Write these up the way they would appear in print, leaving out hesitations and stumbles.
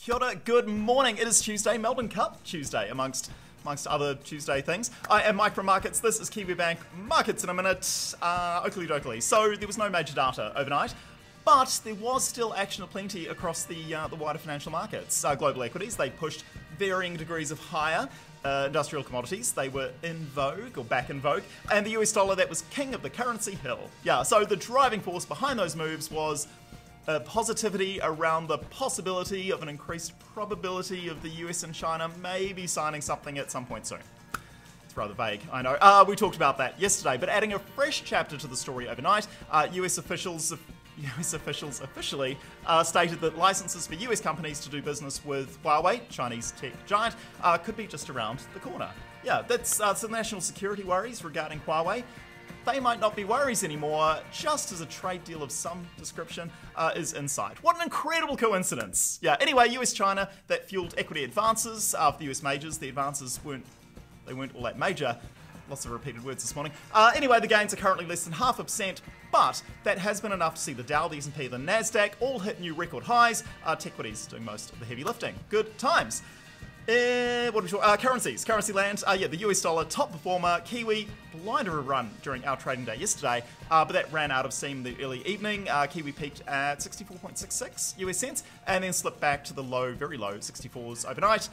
Kia ora, good morning. It is Tuesday, Melbourne Cup Tuesday, amongst other Tuesday things. I am Mike from Markets. This is Kiwibank. Markets in a minute. Oakley dokley. So there was no major data overnight, but there was still action aplenty across the wider financial markets. Global equities, they pushed varying degrees of higher. Industrial commodities, they were in vogue, or back in vogue, and the US dollar, that was king of the currency hill. Yeah, so the driving force behind those moves was positivity around the possibility of an increased probability of the US and China maybe signing something at some point soon. It's rather vague, I know. We talked about that yesterday, but adding a fresh chapter to the story overnight, US officials officially stated that licenses for US companies to do business with Huawei, Chinese tech giant, could be just around the corner. Yeah, that's some national security worries regarding Huawei. They might not be worries anymore, just as a trade deal of some description is in sight. What an incredible coincidence! Yeah, anyway, US-China, that fueled equity advances for the US majors. The advances weren't all that major. Lots of repeated words this morning. Anyway, the gains are currently less than 0.5%, but that has been enough to see the Dow, the S&P, the Nasdaq all hit new record highs. Techquities doing most of the heavy lifting. Good times. What are we talking? Currencies. Currency land. Yeah, the US dollar, top performer. Kiwi, blinder a run during our trading day yesterday, but that ran out of steam the early evening. Kiwi peaked at 64.66 US cents and then slipped back to the low, very low 64s overnight.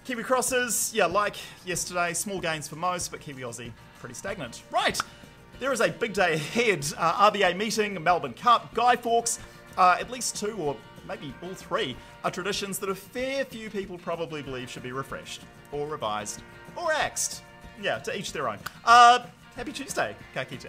Kiwi crosses, yeah, like yesterday, small gains for most, but Kiwi Aussie pretty stagnant. Right, there is a big day ahead. RBA meeting, Melbourne Cup, Guy Fawkes, at least two or maybe all three are traditions that a fair few people probably believe should be refreshed, or revised, or axed. Yeah, to each their own. Happy Tuesday, ka kite.